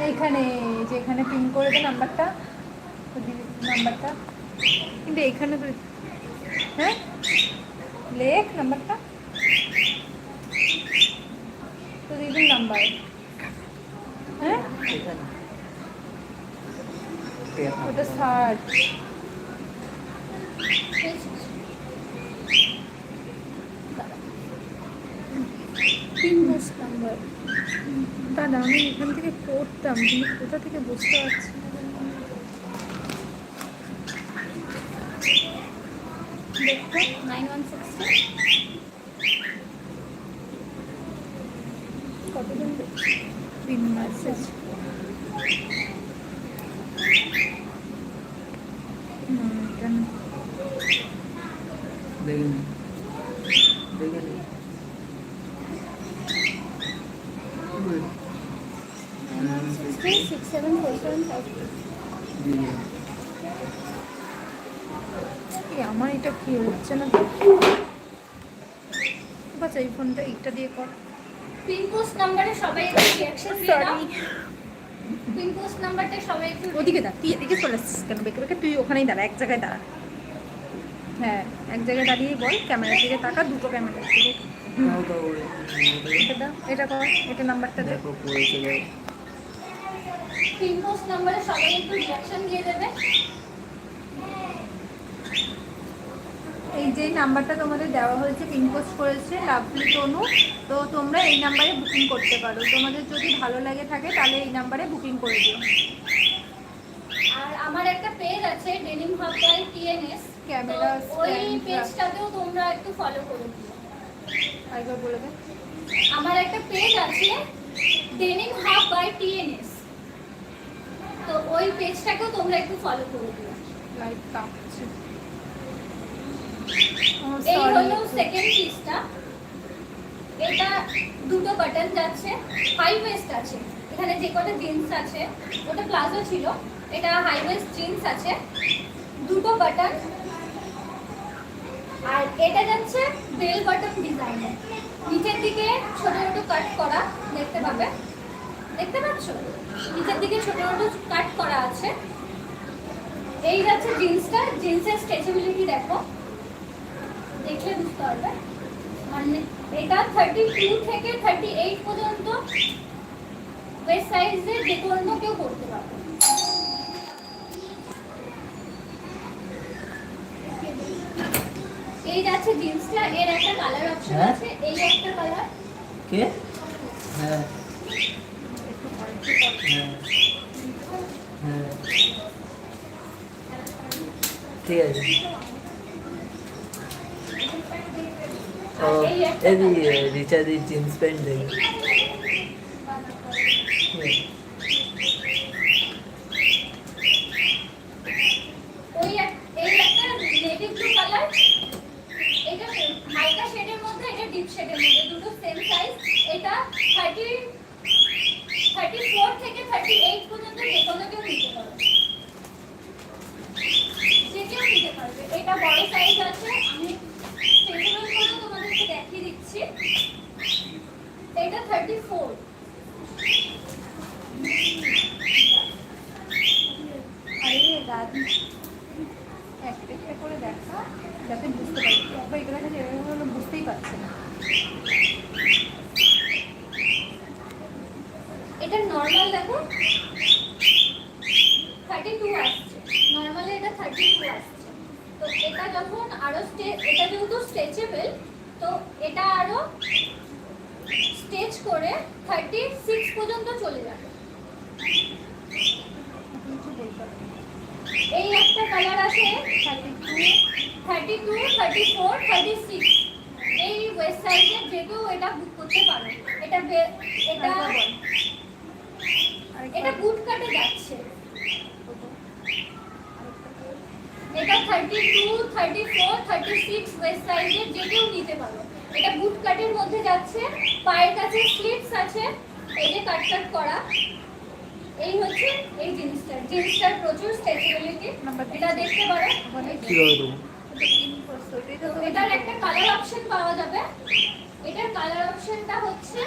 এইখানে যেখানে পিন করে দে নাম্বারটা, নাম্বারটা কিন্তু এইখানে তো, হ্যাঁ লেখ নাম্বারটা, তো দিদির নাম্বার, হ্যাঁ ওটা সার্চ। Pin post number. দাদা আমি এখান থেকে পড়তাম কিন্তু কোথা থেকে বুঝতে পারছি না। দেখো 9160 কতজন পিন মেসেজ, দেখেন দেখেন 674752 আমার এটা কি হচ্ছে না, বাচ্চা এই ফোনটা এইটা দিয়ে কর। পিন পোস্ট নাম্বারে সবাই একটু রিঅ্যাকশন দিয়ে দাও। পিন পোস্ট নাম্বারটা সবাই একটু ওদিকে দা, তুই এদিকে চলে আসছিস কেন বেঁকে বেঁকে, তুই ওখানেই দাঁড়া, এক জায়গায় দাঁড়া, হ্যাঁ এক জায়গায় দাঁড়িয়ে বল, ক্যামেরার দিকে তাকা, দুটো ক্যামেরার দিকে। এটা দাও, এটা কর, এটা নাম্বারটা দে। দেখো পড়েছে যাও। পিন পোস্ট নাম্বারে সবাই একটু রিঅ্যাকশন দিয়ে দেবে। এই যে নাম্বারটা তোমাদের দেওয়া হয়েছে, পিন পোস্ট করেছে লাভলি তনু, তো তোমরা এই নাম্বারে বুকিং করতে পারো, তোমাদের যদি ভালো লাগে থাকে তাহলে এই নাম্বারে বুকিং করে দিও। আর আমার একটা পেজ আছে denim hub by TNS, camera ওই পেজটাতেও তোমরা একটু ফলো করে দিও। আরেকবার বলে দে। আমার একটা পেজ আছে ডেনিম হাব বাই টিএনএস, তো ওই পেজটাকেও তোমরা একটু ফলো করে দিও। লাইট কাঁপছে। এই হলো সেকেন্ড পিসটা, এটা দুটো বাটন যাচ্ছে, হাই ওয়েস্ট আছে, এখানে যে কটা জিন্স আছে ওটা প্লাজো ছিল, এটা হাই ওয়েস্ট জিন্স আছে, দুটো বাটন, আর এটা যাচ্ছে বেল বটম ডিজাইনে, নিচের দিকে ছোট ছোট কাট করা দেখতে পাবে, দেখতে পাচ্ছ নিচের দিকে ছোট ছোট কাট করা আছে। এই যাচ্ছে জিন্সটা, জিন্সের স্ট্রেচেবিলিটি দেখো, দেখলে বুঝতে পারবে, মানে এটা 32 থেকে 38 পর্যন্ত ওয়েস্ট সাইজে যে কোনো কেউ করতে পারবে। এই যাচ্ছে জিন্সটা, এর একটা কালার অপশন আছে, এই একটা কালার, কে হ্যাঁ হ্যাঁ হ্যাঁ ঠিক আছে। ও এই রিচার্জের জিন্স প্যান্ট দেখি ওই এই একটা নেভি ব্লু কালার, এটা হালকা শেডের মধ্যে, এটা ডিপ শেডের মধ্যে, দুটো সেম সাইজ, এটা 34 থেকে 38 পর্যন্ত যে কোনো কেউ নিতে পারবে, যে কেউ নিতে পারবে। এটা বড় সাইজ আছে, আমি স্ট্রেচেবল করে তোমাদেরকে দেখিয়ে দিচ্ছি, এটা 34। আরে রাত একটা একটা করে দেখা যাতে বুঝতে পারি, তারপর এগুলো কাছে এভাবে বুঝতেই পারছে না। এটা নরমাল দেখো 32 আসছে, নরমালি এটা 32 আসছে, তো এটা যখন আরো এটা যেহেতু স্ট্রেচেবল, তো এটা আরো স্ট্রেচ করে 36 পর্যন্ত চলে যাবে। এই একটা কালার আছে 32, 34, 36, এই ওয়েস্ট সাইজের যে কেউ এটা বুক করতে পারো। এটা এটা এটা বুট কাটে যাচ্ছে, এটা 32, 34, 36 ওয়েস্ট সাইজের যে কেউ নিতে পারো। এটা বুট কাটের মধ্যে যাচ্ছে, পায়ের কাছে স্লিপস আছে, এই যে কাট কাট করা। এই হচ্ছে এই জিন্সটার প্রচুর স্ট্রেচেবিলিটি, এটা দেখতে পারো। এটার একটা কালার অপশন পাওয়া যাবে, এটার কালার অপশনটা হচ্ছে